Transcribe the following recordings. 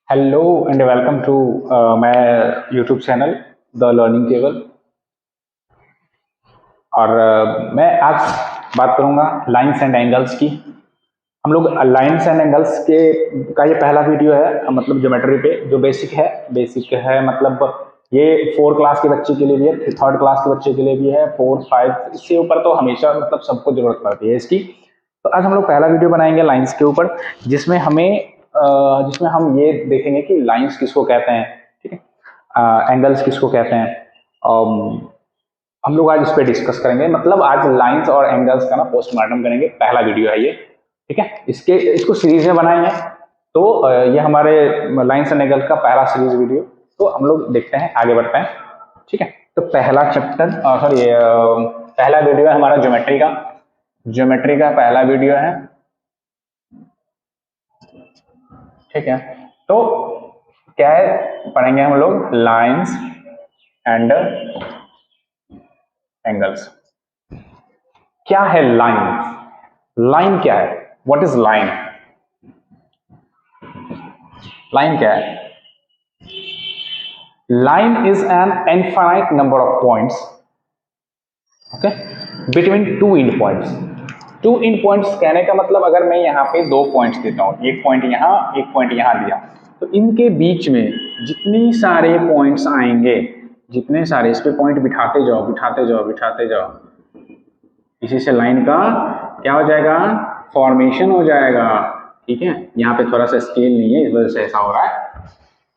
Hello and welcome to my YouTube channel the learning table. और मैं आज बात करूंगा लाइंस एंड एंगल्स की। हम लोग लाइंस एंड एंगल्स के का ये पहला वीडियो है, मतलब ज्योमेट्री पे जो बेसिक है मतलब ये 4 क्लास के बच्चे के लिए भी है, 3rd क्लास के बच्चे के लिए भी है, 4, 5, इससे ऊपर तो हमेशा मतलब सबको जरूरत पड़ती है इसकी। तो आज हम लोग पहला वीडियो बनाएंगे लाइंस के ऊपर, जिसमें हम ये देखेंगे कि लाइंस किसको कहते हैं, ठीक है, एंगल्स किसको कहते हैं। हम लोग आज इस पे डिस्कस करेंगे, मतलब आज लाइंस और एंगल्स का ना पोस्टमार्टम करेंगे। पहला वीडियो है ये, ठीक है। इसको सीरीज में बनाएंगे, तो ये हमारे लाइंस एंड एंगल्स का पहला सीरीज वीडियो। तो हम लोग देखते हैं, आगे बढ़ते हैं, ठीक है। तो पहला चैप्टर सॉरी पहला वीडियो है हमारा ज्योमेट्री का पहला वीडियो है, ठीक है। तो क्या है, पढ़ेंगे हम लोग लाइंस एंड एंगल्स। क्या है लाइन? लाइन क्या है? What is line? लाइन क्या है? Line is an infinite number of points, okay, between two end points. Two end points कहने का मतलब, अगर मैं यहाँ पे 2 पॉइंट्स देता हूँ, एक पॉइंट यहाँ, एक पॉइंट यहाँ दिया, तो इनके बीच में जितनी सारे पॉइंट्स आएंगे, जितने सारे, इस पे पॉइंट बिठाते जाओ बिठाते जाओ बिठाते जाओ, इसी से लाइन का क्या हो जाएगा? फॉर्मेशन हो जाएगा, ठीक है। यहाँ पे थोड़ा सा स्केल नहीं है, इस वजह से ऐसा हो रहा है।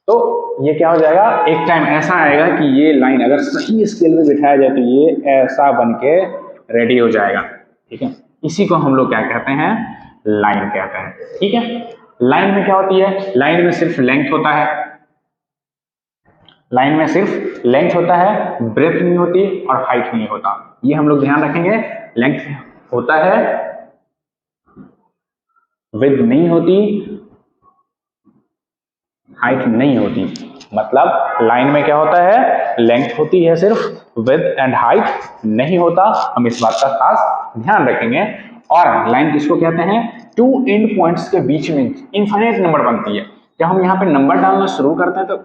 तो ये क्या हो जाएगा, एक टाइम ऐसा आएगा कि ये लाइन अगर सही स्केल में बिठाया जाए तो ये ऐसा बन के रेडी हो जाएगा, ठीक है। इसी को हम लोग क्या कहते हैं? लाइन कहते हैं, ठीक है। लाइन में क्या होती है? लाइन में सिर्फ लेंथ होता है, लाइन में सिर्फ लेंथ होता है, ब्रेथ नहीं होती और हाइट नहीं होता। ये हम लोग ध्यान रखेंगे। लेंथ होता है, विड्थ नहीं होती, हाइट नहीं होती। मतलब लाइन में क्या होता है? लेंथ होती है सिर्फ, विड्थ एंड हाइट नहीं होता। हम इस बात का खास ध्यान रखेंगे। और लाइन किसको कहते हैं? टू एंड पॉइंट्स के बीच में इनफाइनाइट नंबर बनती है। जब हम यहाँ पे नंबर डालना शुरू करते हैं तो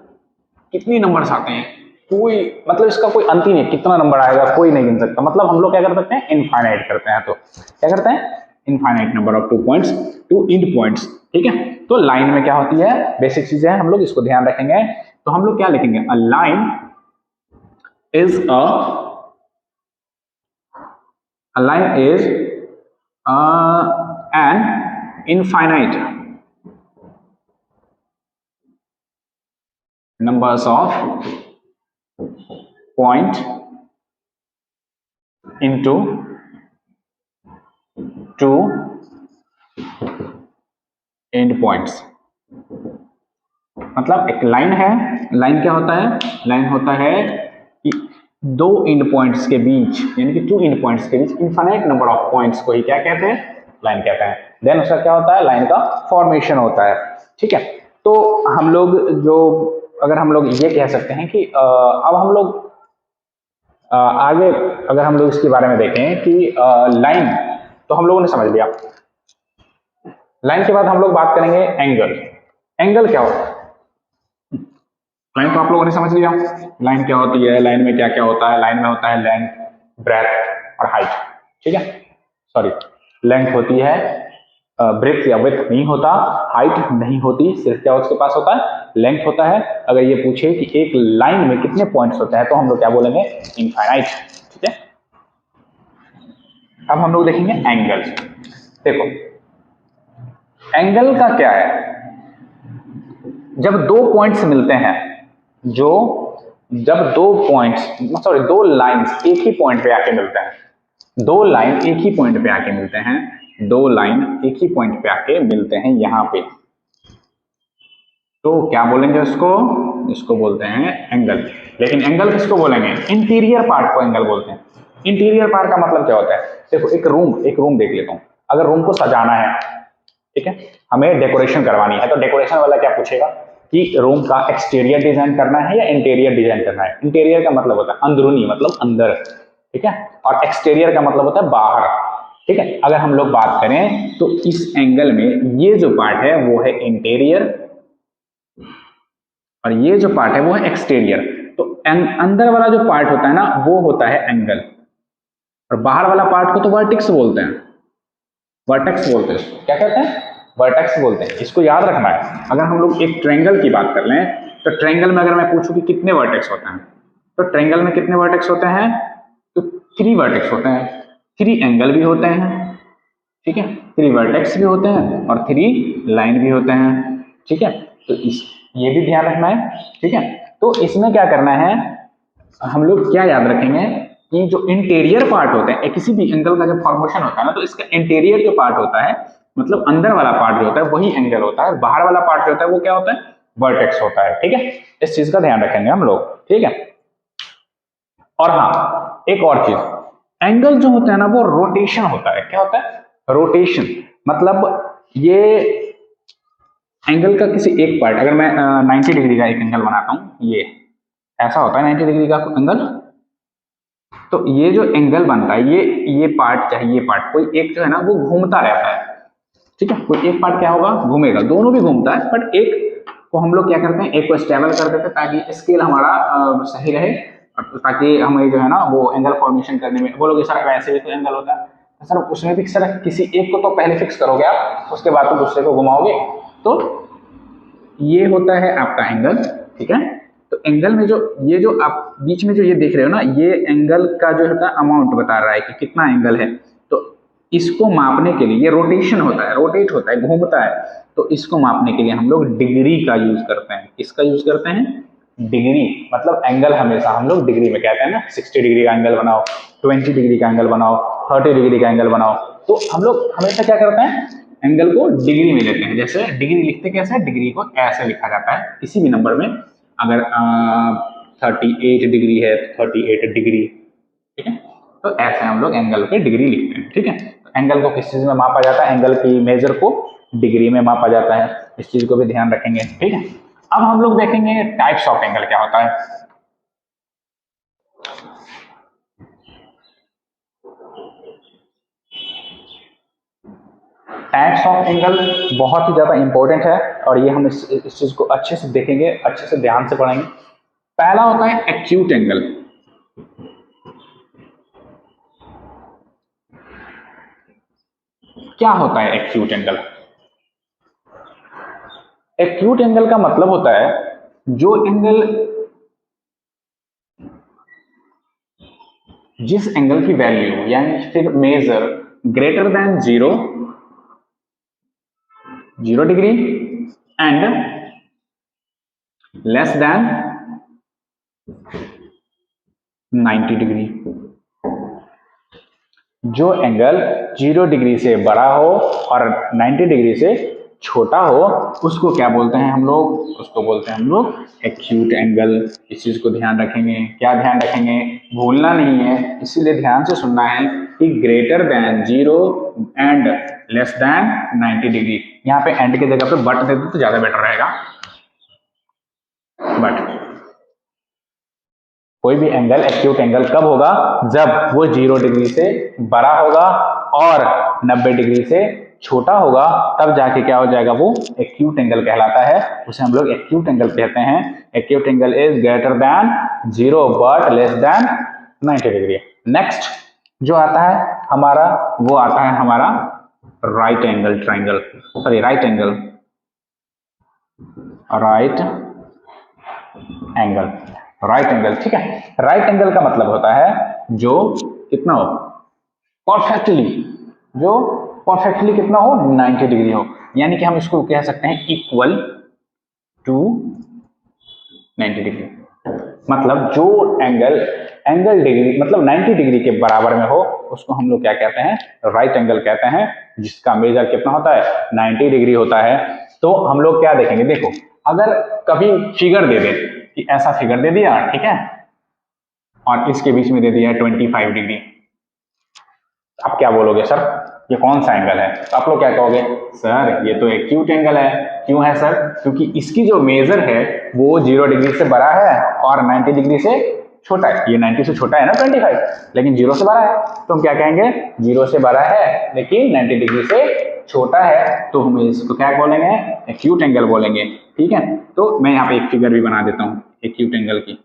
कितनी नंबर्स आते हैं, कोई मतलब इसका कोई अंत ही नहीं, कितना नंबर आएगा कोई नहीं गिन सकता। मतलब हम लोग क्या कर सकते हैं? इनफाइनाइट करते हैं। तो क्या करते हैं? Infinite number of 2 points, 2 and points, ठीक है। तो लाइन में क्या होती है? बेसिक चीजें हैं, हम लोग इसको ध्यान रखेंगे। तो हम लोग क्या लिखेंगे? A line is an infinite numbers of point into two end points। मतलब एक लाइन है, लाइन क्या होता है? लाइन होता है कि 2 एंड पॉइंट्स के बीच, यानी कि 2 एंड पॉइंट्स के बीच इनफाइनाइट नंबर ऑफ पॉइंट्स को ही क्या कहते हैं? लाइन कहते हैं। देन उसका क्या होता है? लाइन का फॉर्मेशन होता है, ठीक है। तो हम लोग जो, अगर हम लोग ये कह सकते हैं कि अब हम लोग आगे अगर हम लोग इसके बारे में देखें कि लाइन तो हम लोगों ने समझ लिया। लाइन के बाद हम लोग बात करेंगे एंगल। एंगल क्या होता है? लाइन तो आप लोगों ने समझ लिया, लाइन क्या होती है, लाइन में क्या क्या होता है। लाइन में होता है लेंथ, ब्रेथ और हाइट, ठीक है। सॉरी, लेंथ होती है, ब्रेथ या विड्थ नहीं होता, हाइट नहीं होती, सिर्फ क्या उसके पास होता है? लेंथ होता है। अगर ये पूछे कि एक लाइन में कितने पॉइंट्स होते हैं तो हम लोग क्या बोलेंगे? इनफाइनाइट, ठीक है। अब हम लोग देखेंगे एंगल। देखो एंगल का क्या है? जब 2 पॉइंट्स मिलते हैं, जब 2 लाइंस एक ही पॉइंट पे आके मिलते हैं, 2 लाइन एक ही पॉइंट पे आके मिलते हैं, 2 लाइन एक ही पॉइंट पे आके मिलते हैं यहां पे, तो क्या बोलेंगे उसको? इसको बोलते हैं एंगल। लेकिन एंगल किसको बोलेंगे? इंटीरियर पार्ट को एंगल बोलते हैं। इंटीरियर पार्ट का मतलब क्या होता है? देखो एक रूम देख लेता हूं। अगर रूम को सजाना है, ठीक है, हमें डेकोरेशन करवानी है, तो डेकोरेशन वाला क्या पूछेगा कि रूम का एक्सटीरियर डिजाइन करना है या इंटीरियर डिजाइन करना है। इंटीरियर का मतलब होता है अंदरूनी, मतलब अंदर, ठीक है, और एक्सटीरियर का मतलब होता है बाहर, ठीक है। अगर हम लोग बात करें तो इस एंगल में ये जो पार्ट है वो है इंटीरियर, और ये जो पार्ट है वो है एक्सटीरियर। तो अंदर वाला जो पार्ट होता है ना वो होता है एंगल, और बाहर वाला पार्ट को तो वर्टेक्स बोलते हैं, वर्टेक्स बोलते हैं। क्या कहते हैं? वर्टेक्स बोलते हैं। इसको याद रखना है। अगर हम लोग एक ट्रायंगल की बात कर लें तो ट्रायंगल में अगर मैं पूछूं कि कितने वर्टेक्स होते हैं, तो ट्रायंगल में कितने वर्टेक्स होते हैं? तो 3 वर्टेक्स होते हैं। 3 एंगल भी होते हैं, ठीक है, 3 वर्टेक्स भी होते हैं और 3 लाइन भी होते हैं, ठीक है। तो ये भी ध्यान रखना है, ठीक है। तो इसमें क्या करना है, हम लोग क्या याद रखेंगे कि जो इंटीरियर पार्ट होते हैं किसी भी एंगल का जब फॉर्मेशन होता है ना, तो इसका इंटीरियर जो पार्ट होता है, मतलब अंदर वाला पार्ट जो होता है वही एंगल होता है, बाहर वाला पार्ट जो होता है वो क्या होता है? वर्टेक्स होता है, ठीक है। इस चीज का ध्यान रखेंगे हम लोग, ठीक है। और हाँ, एक और चीज, एंगल जो होता है ना वो रोटेशन होता है। क्या होता है? रोटेशन। मतलब ये एंगल का किसी एक पार्ट, अगर मैं 90 डिग्री का एक एंगल बनाता हूं, ये ऐसा होता है 90 डिग्री का एंगल, तो ये जो एंगल बनता है ये पार्ट, चाहे ये पार्ट, कोई एक जो है ना वो घूमता रहता है, ठीक है। कोई एक पार्ट क्या होगा? घूमेगा। दोनों भी घूमता है, बट एक को हम लोग क्या करते हैं, एक को स्टेबल कर देते हैं ताकि स्केल हमारा सही रहे, ताकि हमें जो है ना वो एंगल फॉर्मेशन करने में, बोलोगे सर वैसे भी तो एंगल होता है, तो सर उसमें भी सर किसी एक को तो पहले फिक्स करोगे आप, उसके बाद तो दूसरे को घुमाओगे। तो ये होता है आपका एंगल, ठीक है। तो एंगल में जो ये जो आप बीच में जो ये देख रहे हो ना, ये एंगल का जो है अमाउंट बता रहा है कि कितना एंगल है। तो इसको मापने के लिए, ये रोटेशन होता है, रोटेट होता है, घूमता है, तो इसको मापने के लिए हम लोग डिग्री का यूज करते हैं। किसका यूज करते हैं? डिग्री। मतलब एंगल हमेशा हम लोग डिग्री में कहते हैं ना, 60 डिग्री का एंगल बनाओ, 20 डिग्री का एंगल बनाओ, 30 डिग्री का एंगल बनाओ। तो हम लोग हमेशा क्या करते हैं, एंगल को डिग्री में लेते हैं। जैसे डिग्री लिखते कैसे? डिग्री को ऐसे लिखा जाता है किसी भी नंबर में। अगर 38 डिग्री है तो 38 डिग्री, ठीक है। तो ऐसे हम लोग एंगल पे डिग्री लिखते हैं, ठीक है। तो एंगल को किस चीज में मापा जाता है? एंगल की मेजर को डिग्री में मापा जाता है। इस चीज को भी ध्यान रखेंगे, ठीक है। अब हम लोग देखेंगे टाइप्स ऑफ एंगल क्या होता है। टाइप्स ऑफ एंगल बहुत ही ज्यादा इंपॉर्टेंट है, और ये हम इस चीज को अच्छे से देखेंगे, अच्छे से ध्यान से पढ़ेंगे। पहला होता है एक्यूट एंगल। क्या होता है एक्यूट एंगल? एक्यूट एंगल का मतलब होता है जो एंगल, जिस एंगल की वैल्यू यानी फिर measure greater than 0 degree and less than 90 degree. जो एंगल 0 डिग्री से बड़ा हो और 90 डिग्री से छोटा हो उसको क्या बोलते हैं हम लोग? उसको बोलते हैं हम लोग एक्यूट एंगल। इस चीज को ध्यान रखेंगे। क्या ध्यान रखेंगे? भूलना नहीं है, इसीलिए ध्यान से सुनना है कि greater than 0 and less than 90 degree. यहाँ पे एंड की जगह पे बट दे दो तो ज्यादा बेटर रहेगा। बट कोई भी एंगल एक्यूट एंगल कब होगा? जब वो 0 डिग्री से बड़ा होगा और 90 डिग्री से छोटा होगा, तब जाके क्या हो जाएगा? वो एक्यूट एंगल कहलाता है। उसे हम लोग एक्यूट एंगल कहते हैं। Acute angle is greater than 0 but less than 90 degree. Next जो आता है हमारा, वो आता है हमारा right angle triangle, sorry right angle, right angle, right angle, ठीक है। राइट एंगल का मतलब होता है जो कितना हो? परफेक्टली, जो परफेक्टली कितना हो? 90 डिग्री हो। यानी कि हम इसको कह सकते हैं इक्वल टू 90 डिग्री। मतलब जो एंगल डिग्री मतलब 90 डिग्री के बराबर में हो उसको हम लोग क्या कहते हैं? राइट एंगल कहते हैं। जिसका मेजर कितना होता है? 90 डिग्री होता है। तो हम लोग क्या देखेंगे? देखो, अगर कभी फिगर दे दे कि ऐसा फिगर दे दिया, ठीक है, और इसके बीच में दे दिया 25 डिग्री, आप क्या बोलोगे? सर ये कौन सा एंगल है? तो आप लोग क्या कहोगे? सर ये तो एक्यूट एंगल है। क्यों है सर? क्योंकि इसकी जो मेजर है वो 0 डिग्री से बड़ा है और 90 डिग्री से छोटा है। ये 90 से छोटा है ना 25, लेकिन 0 से बड़ा है। तो हम क्या कहेंगे? 0 से बड़ा है लेकिन 90 डिग्री से छोटा है, तो हम इसको क्या बोलेंगे? एक्यूट एंगल बोलेंगे, ठीक है। तो मैं यहाँ पे एक फिगर भी बना देता हूँ एक्यूट एंगल की।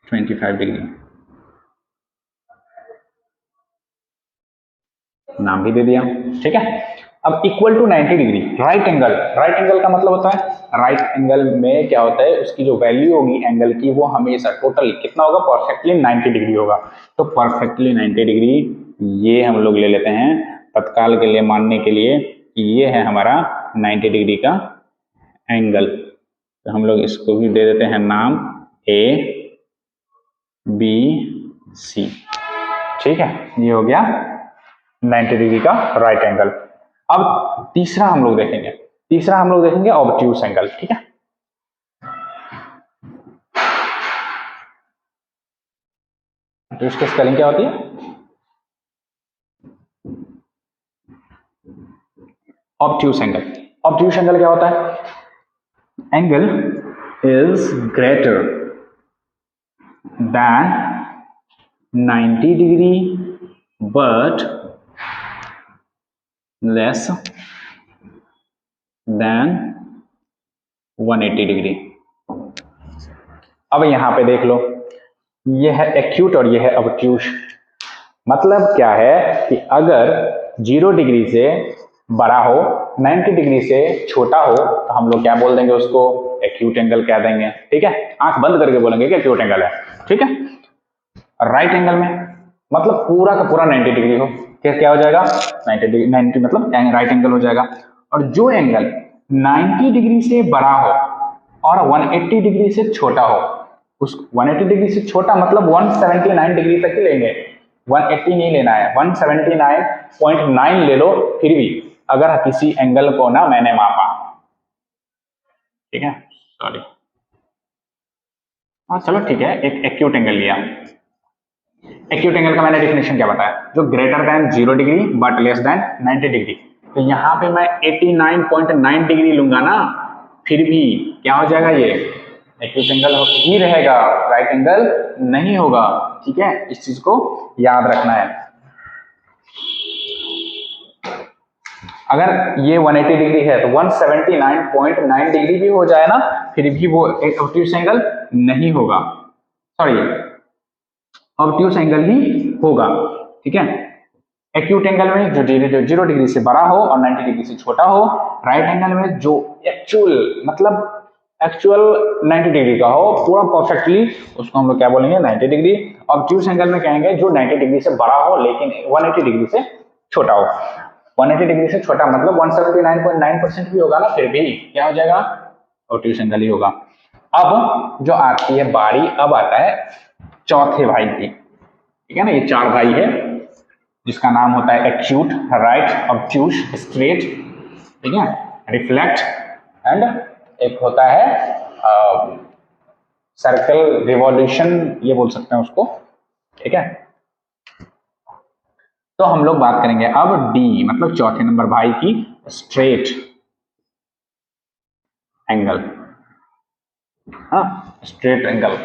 $25 नाम भी दे दिया, ठीक है। अब equal to 90 degree right angle. Right angle का मतलब होता है राइट एंगल में क्या होता है, उसकी जो वैल्यू होगी एंगल की वो हमेशा टोटल कितना होगा, परफेक्टली 90 डिग्री होगा। तो परफेक्टली 90 डिग्री ये हम लोग ले लेते हैं तत्काल के लिए मानने के लिए कि ये है हमारा 90 डिग्री का एंगल। तो हम लोग इसको भी दे देते हैं नाम ए बी सी, ठीक है। ये हो गया 90 डिग्री का राइट एंगल। अब तीसरा हम लोग देखेंगे ऑब्ट्यूस एंगल, ठीक है। तो इसकी स्पेलिंग क्या होती है, ऑब्ट्यूस एंगल। ऑब्ट्यूस एंगल क्या होता है, angle is greater than 90 degree but less than 180 degree. अब यहां पे देख लो, ये है एक्यूट और ये है ऑब्ट्यूस। मतलब क्या है कि अगर 0 डिग्री से बड़ा हो, 90 डिग्री से छोटा हो, तो हम लोग क्या बोल देंगे उसको, एक्यूट एंगल कह देंगे, ठीक है। आंख बंद करके बोलेंगे कि एक्यूट एंगल है, ठीक है। राइट एंगल में मतलब पूरा का पूरा 90 डिग्री हो, क्या हो जाएगा 90 डिग्री, 90 मतलब राइट एंगल हो जाएगा। और जो एंगल 90 डिग्री से बड़ा हो और 180 डिग्री से छोटा हो, उस 180 डिग्री से छोटा मतलब 179 डिग्री तक ही लेंगे, 180 नहीं लेना है, 179.9 ले लो फिर भी, अगर किसी एंगल को ना मैंने मापा, ठीक है, सॉरी, हाँ चलो ठीक है, एक एक्यूट एंगल लिया। एक्यूट एंगल का मैंने डेफिनेशन क्या बताया, जो greater than 0 degree but less than 90 degree. तो यहाँ पे मैं 89.9 डिग्री लूंगा ना, फिर भी क्या हो जाएगा, ये एक्यूट एंगल ही रहेगा, राइट एंगल नहीं होगा, ठीक है। इस चीज को याद रखना है। अगर ये 180 डिग्री है तो 179.9 डिग्री भी हो जाए ना, फिर भी वो ऑब्ट्यूस एंगल नहीं होगा, सॉरी ऑब्ट्यूस एंगल ही होगा, ठीक है। एक्यूट एंगल में जो 0 डिग्री से बड़ा हो और 90 डिग्री से छोटा हो, राइट एंगल में जो एक्चुअल 90 डिग्री का हो पूरा परफेक्टली, उसको हम लोग क्या बोलेंगे 90 डिग्री। ऑब्ट्यूस एंगल में कहेंगे जो 90 डिग्री से बड़ा हो लेकिन 180 डिग्री से छोटा हो। 180 डिग्री से छोटा मतलब 179.9% भी होगा ना, फिर भी क्या हो जाएगा, ऑब्ट्यूस एंगल ही होगा। अब जो आती है बारी, अब आता है चौथे भाई की, ठीक है ना। ये 4 भाई है जिसका नाम होता है एक्यूट, राइट, ऑब्ट्यूस, स्ट्रेट, ठीक है, रिफ्लेक्ट एंड एक होता है सर्कल रिवॉल्यूशन, ये बोल सकते हैं उसको, ठीक है। तो हम लोग बात करेंगे अब डी मतलब चौथे नंबर भाई की, स्ट्रेट एंगल। हाँ, स्ट्रेट एंगल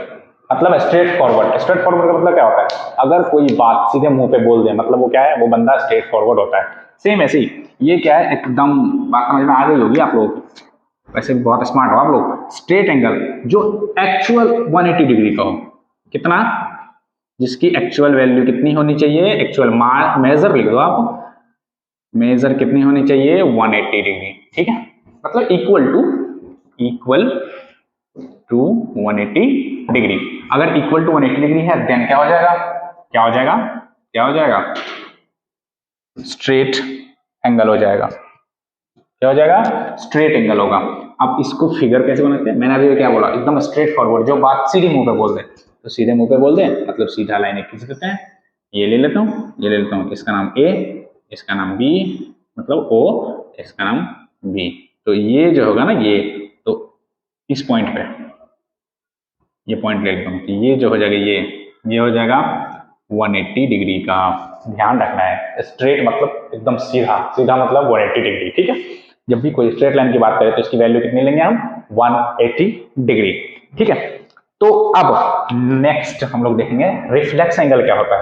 मतलब स्ट्रेट फॉरवर्ड। स्ट्रेट फॉरवर्ड का मतलब क्या होता है, अगर कोई बात सीधे मुंह पे बोल दे मतलब वो क्या है, वो बंदा स्ट्रेट फॉरवर्ड होता है। सेम ऐसे ही ये क्या है, एकदम बात समझ में आ गई होगी आप लोगों को, वैसे बहुत स्मार्ट हो आप लोग। स्ट्रेट एंगल जो एक्चुअल 180 डिग्री का हो, कितना, जिसकी एक्चुअल वैल्यू कितनी होनी चाहिए, एक्चुअल मेजर लिख दो आप, मेजर कितनी होनी चाहिए 180 डिग्री, ठीक है। मतलब इक्वल टू 180 डिग्री। अगर इक्वल टू 180 डिग्री है देन क्या हो जाएगा, क्या हो जाएगा स्ट्रेट एंगल हो जाएगा, क्या हो जाएगा, स्ट्रेट एंगल होगा। अब इसको फिगर कैसे बनाते हैं, मैंने अभी क्या बोला, एकदम स्ट्रेट फॉरवर्ड, जो बात सीधे मुंह पे बोल दे, तो सीधे मुंह पे बोल दे मतलब सीधा लाइन खींच देते हैं। ये ले लेता हूँ, ये ले लेता हूँ, इसका नाम ए, इसका नाम बी मतलब ओ, इसका नाम बी। तो ये जो होगा ना, ये तो इस पॉइंट पे ये पॉइंट ले लेता हूँ, तो ये जो हो जाएगा ये हो जाएगा 180 डिग्री का। ध्यान रखना है, स्ट्रेट मतलब एकदम सीधा, सीधा मतलब 180 डिग्री, ठीक है। जब भी कोई स्ट्रेट लाइन की बात करें तो इसकी वैल्यू कितनी लेंगे हम, 180 डिग्री, ठीक है। तो अब नेक्स्ट हम लोग देखेंगे रिफ्लेक्स एंगल क्या होता है।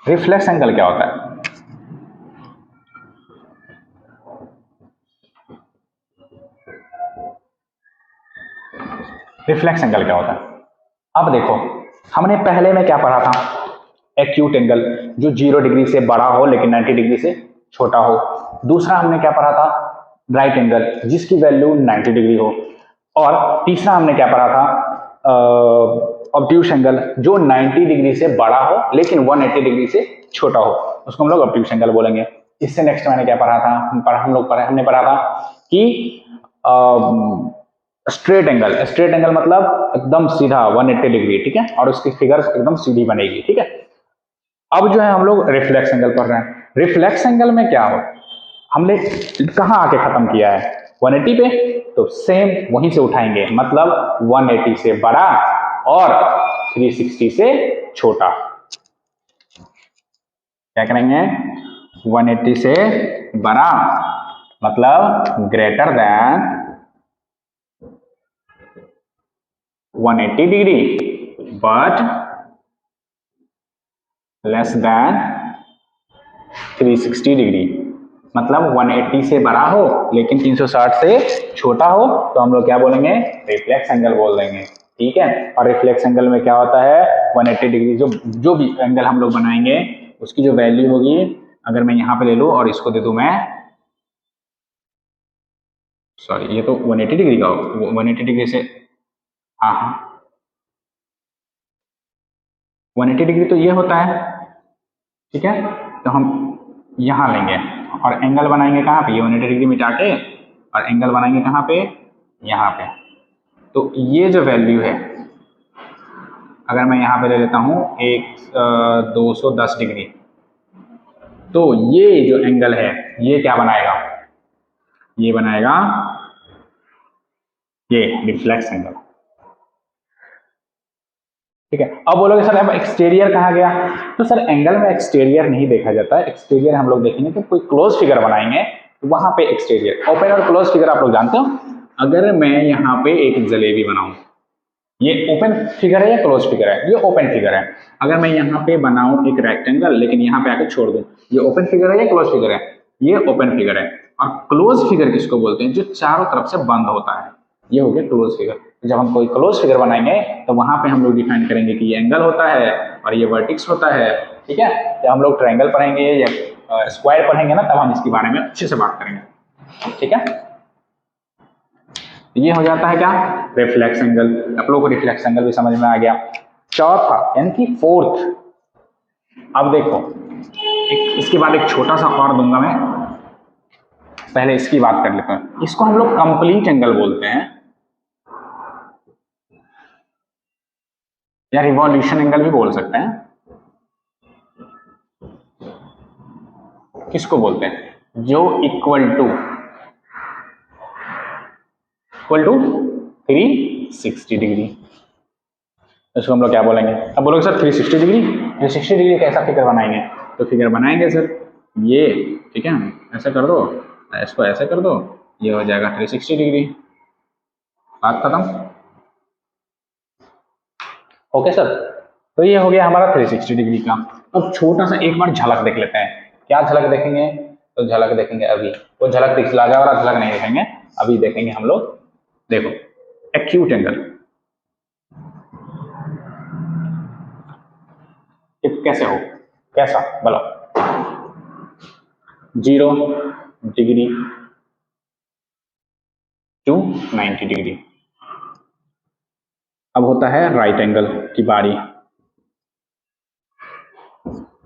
रिफ्लेक्स एंगल क्या होता है? रिफ्लेक्स एंगल क्या होता है? अब देखो, हमने पहले में क्या पढ़ा था? एक्यूट एंगल, जो 0 डिग्री से बड़ा हो लेकिन 90 डिग्री से छोटा हो। दूसरा हमने क्या पढ़ा था? राइट एंगल, जिसकी वैल्यू 90 डिग्री हो। और तीसरा हमने क्या पढ़ा था? ऑब्ट्यूस एंगल, जो 90 डिग्री से बड़ा हो लेकिन 180 डिग्री से छोटा हो, उसको हम लोग ऑब्ट्यूस एंगल बोलेंगे। इससे नेक्स्ट मैंने क्या पढ़ा था? हमने पढ़ा था कि स्ट्रेट एंगल। स्ट्रेट एंगल मतलब एकदम सीधा 180 डिग्री, ठीक है, और उसकी फिगर एकदम सीधी बनेगी, ठीक है। अब जो है हम लोग रिफ्लेक्स एंगल पढ़ रहे हैं। रिफ्लेक्स एंगल में क्या हो, हमने कहां आके खत्म किया है? 180 पे, तो सेम वहीं से उठाएंगे, मतलब 180 से बड़ा और 360 से छोटा। क्या करेंगे? 180 से बड़ा मतलब greater than 180 degree but less than 360 degree. मतलब 180 से बड़ा हो लेकिन 360 से छोटा हो, तो हम लोग क्या बोलेंगे? रिफ्लेक्स एंगल बोल देंगे, ठीक है। और रिफ्लेक्स एंगल में क्या होता है? 180 डिग्री जो भी एंगल हम लोग बनाएंगे उसकी जो वैल्यू होगी, अगर मैं यहां पे ले लूं और इसको दे दूं मैं, सॉरी, ये तो 180 डिग्री का हो, 180 डिग्री से, हाँ हाँ, 180 डिग्री तो ये होता है, ठीक है। तो हम यहां लेंगे और एंगल बनाएंगे कहां पे? ये 180 डिग्री मिटा के, और एंगल बनाएंगे कहां पे? यहां पे। तो ये जो वैल्यू है, अगर मैं यहां पे ले लेता हूं 210 डिग्री, तो ये जो एंगल है ये क्या बनाएगा? ये बनाएगा ये रिफ्लेक्स एंगल, ठीक है। अब बोलोगे सर अब एक्सटीरियर कहाँ गया? तो सर एंगल में एक्सटीरियर नहीं देखा जाता है। एक्सटीरियर हम लोग देखेंगे तो कोई क्लोज फिगर बनाएंगे तो वहां पे एक्सटीरियर। ओपन और क्लोज फिगर आप लोग जानते हो। अगर मैं यहाँ पे एक जलेबी बनाऊं, ये ओपन फिगर है या क्लोज फिगर है? ये ओपन फिगर है। अगर मैं यहाँ पे बनाऊं एक रेक्टेंगल लेकिन यहाँ पे आके छोड़ दूं, ये ओपन फिगर है या क्लोज फिगर है? ये ओपन फिगर है। और क्लोज फिगर किसको बोलते हैं? जो चारों तरफ से बंद होता है, ये हो गया क्लोज फिगर। जब हम कोई क्लोज फिगर बनाएंगे तो वहां पे हम लोग डिफाइन करेंगे कि ये एंगल होता है और ये वर्टिक्स होता है, ठीक है। जब हम लोग ट्रायंगल पढ़ेंगे या स्क्वायर पढ़ेंगे ना, तब हम इसके बारे में अच्छे से बात करेंगे, ठीक है। ये हो जाता है क्या? Reflex angle. आप लोगों को रिफ्लेक्स एंगल भी समझ में आ गया। चौथा यानी कि फोर्थ, अब देखो इसके बाद एक छोटा सा और दूंगा मैं, पहले इसकी बात कर लेते हैं। इसको हम लोग कंप्लीट एंगल बोलते हैं या रिवॉल्यूशन एंगल भी बोल सकते हैं। किसको बोलते हैं? जो इक्वल टू 360 डिग्री, इसको हम लोग क्या बोलेंगे? अब बोलोगे सर 360 डिग्री, 360 डिग्री कैसा फिगर बनाएंगे? तो फिगर बनाएंगे सर ये, ठीक है, ऐसा कर दो, इसको ऐसे कर दो, ये हो जाएगा 360 डिग्री। बात खत्म। ओके सर, तो ये हो गया हमारा 360 डिग्री का। अब छोटा सा एक बार झलक देख लेते हैं। क्या झलक देखेंगे? तो झलक देखेंगे अभी, वो झलक दिखला वाला झलक नहीं देखेंगे, अभी देखेंगे हम लोग। देखो एक्यूट एंगल कैसे हो, कैसा बोलो? 0 डिग्री टू 90 डिग्री। अब होता है राइट एंगल की बारी।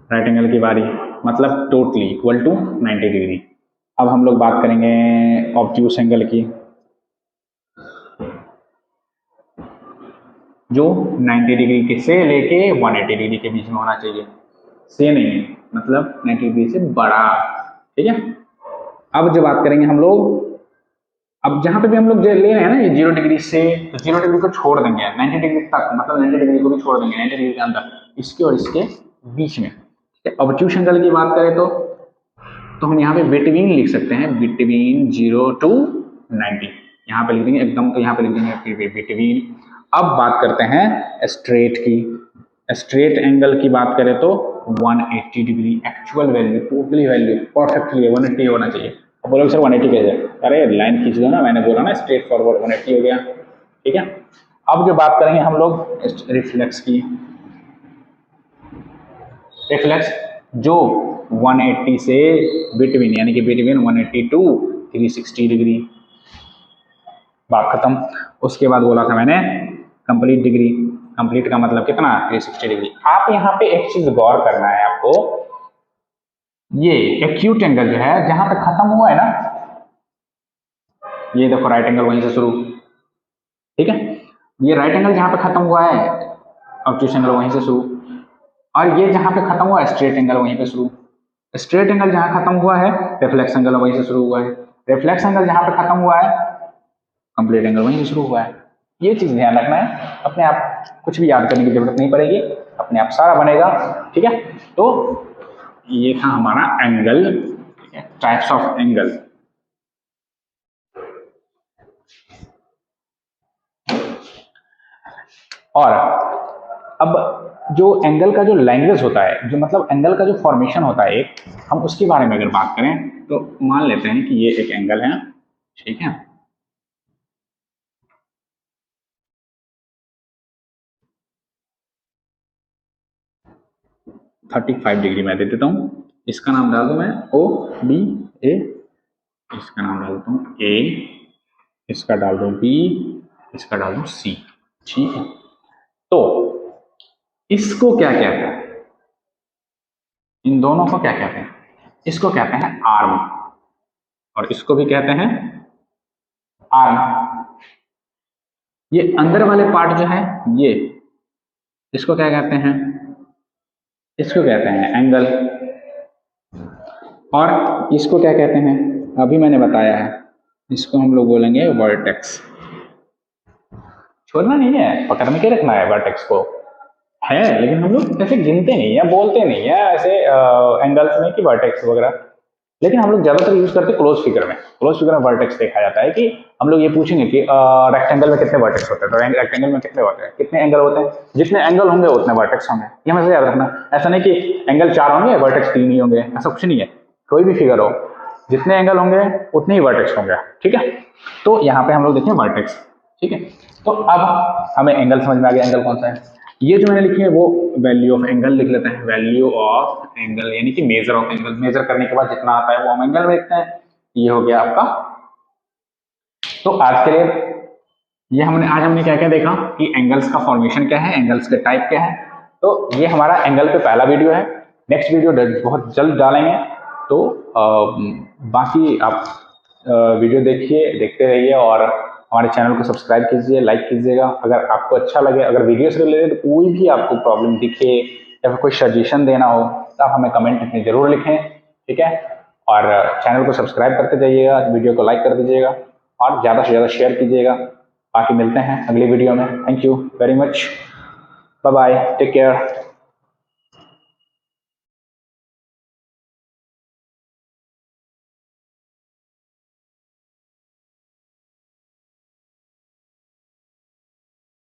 राइट एंगल की बारी मतलब टोटली इक्वल टू 90 डिग्री। अब हम लोग बात करेंगे ऑब्ट्यूस एंगल की, जो 90 डिग्री के से लेके 180 डिग्री के बीच में होना चाहिए। से नहीं है, मतलब 90 डिग्री से बड़ा, ठीक है। अब जो बात करेंगे हम लोग, अब जहां पे भी हम लोग ले रहे हैं ना ये 0 डिग्री से, तो 0 डिग्री को छोड़ देंगे 90 डिग्री तक, मतलब 90 डिग्री को भी छोड़ देंगे 90 डिग्री के अंदर, इसके और इसके बीच में। ऑब्ट्यूस एंगल की बात करें तो हम यहाँ पे बिटवीन लिख सकते हैं, बिटवीन 0 टू 90, यहाँ पे लिख देंगे एकदम, तो यहाँ पे लिख देंगे बिटवीन। अब बात करते हैं स्ट्रेट की। स्ट्रेट एंगल की बात करें तो 180 degree actual value, totally value perfectly 180 होना चाहिए। अब बोलोगे सर 180 कैसे? अरे लाइन खींच दो ना, मैंने बोला ना स्ट्रेट फॉरवर्ड 180 हो गया। ठीक है, अब जो बात करेंगे हम लोग रिफ्लेक्स की। रिफ्लेक्स जो 180 से बिटवीन, यानी कि बिटवीन 180 टू 360 डिग्री, बात खत्म। उसके बाद बोला था मैंने कंप्लीट डिग्री। कंप्लीट का मतलब कितना? 360 डिग्री। आप यहाँ पे एक चीज गौर करना है आपको, ये एक्यूट एंगल जो है जहां पे खत्म हुआ है ना, ये देखो राइट एंगल वहीं से शुरू, ठीक है, ये राइट एंगल जहां पे खत्म हुआ है, ऑब्ट्यूस एंगल वहीं से शुरू, और ये जहां पे खत्म हुआ है स्ट्रेट एंगल वहीं पे शुरू। स्ट्रेट एंगल जहां खत्म हुआ है रिफ्लेक्स एंगल वहीं से शुरू हुआ है, रिफ्लेक्स एंगल जहां पे खत्म हुआ है कंप्लीट एंगल वहीं से शुरू हुआ है। ये चीज ध्यान रखना है, अपने आप कुछ भी याद करने की जरूरत नहीं पड़ेगी, अपने आप सारा बनेगा। ठीक है, तो ये था हमारा एंगल, टाइप्स ऑफ एंगल। और अब जो एंगल का जो लैंग्वेज होता है, जो मतलब एंगल का जो फॉर्मेशन होता है एक, हम उसके बारे में अगर बात करें तो मान लेते हैं कि ये एक एंगल है, ठीक है, (35 डिग्री मैं दे देता हूं, इसका नाम डाल दूं मैं O B A, इसका नाम डालता हूं A, इसका डाल दूं B, इसका डाल दूं C। ठीक है, तो इसको क्या कहते हैं? इन दोनों को क्या कहते हैं? इसको कहते हैं आर्म, और इसको भी कहते हैं आर्म। ये अंदर वाले पार्ट जो है ये, इसको क्या कहते हैं? इसको कहते हैं एंगल। और इसको क्या कहते हैं? अभी मैंने बताया है, इसको हम लोग बोलेंगे वर्टेक्स। छोड़ना नहीं है, पकड़ के रखना है वर्टेक्स को, है, लेकिन हम लोग ऐसे गिनते नहीं है, बोलते नहीं है ऐसे एंगल्स में कि वर्टेक्स वगैरह, लेकिन हम लोग ज्यादातर यूज करते हैं क्लोज फिगर में। क्लोज फिगर में वर्टेक्स देखा जाता है कि हम लोग ये पूछेंगे कि रेक्टेंगल में कितने वर्टेक्स होते हैं, तो रेक्टेंगल में कितने होते हैं, कितने एंगल होते हैं, जितने एंगल होंगे उतने वर्टेक्स होंगे। ये हमेशा याद रखना, ऐसा नहीं कि एंगल 4 होंगे वर्टेक्स 3 ही होंगे, ऐसा कुछ नहीं है। कोई भी फिगर हो, जितने एंगल होंगे उतने ही वर्टेक्स होंगे। ठीक है, तो यहाँ पे हम लोग देखें वर्टेक्स। ठीक है, तो अब हमें एंगल समझ में आ गया, एंगल कौन सा है। ये जो मैंने लिखी है वो वैल्यू ऑफ एंगल लिख लेते हैं, वैल्यू ऑफ एंगल यानी कि मेजर ऑफ एंगल। मेजर करने के बाद जितना आता है वो हम एंगल में लिखते हैं। ये हो गया आपका। तो आज के लिए ये आज हमने क्या क्या देखा कि एंगल्स का फॉर्मेशन क्या है, एंगल्स के टाइप क्या है। तो ये हमारा एंगल पे पहला वीडियो है, नेक्स्ट वीडियो बहुत जल्द डालेंगे। तो बाकी आप वीडियो देखिए, देखते रहिए, और हमारे चैनल को सब्सक्राइब कीजिए, लाइक कीजिएगा। अगर आपको अच्छा लगे, अगर वीडियो से रिलेटेड कोई भी आपको प्रॉब्लम दिखे या फिर कोई सजेशन देना हो तो आप हमें कमेंट में जरूर लिखें। ठीक है, और चैनल को सब्सक्राइब करते जाइएगा, वीडियो को लाइक कर दीजिएगा और ज़्यादा से ज़्यादा शेयर कीजिएगा। बाकी मिलते हैं अगली वीडियो में। Thank you very much, bye bye, take care.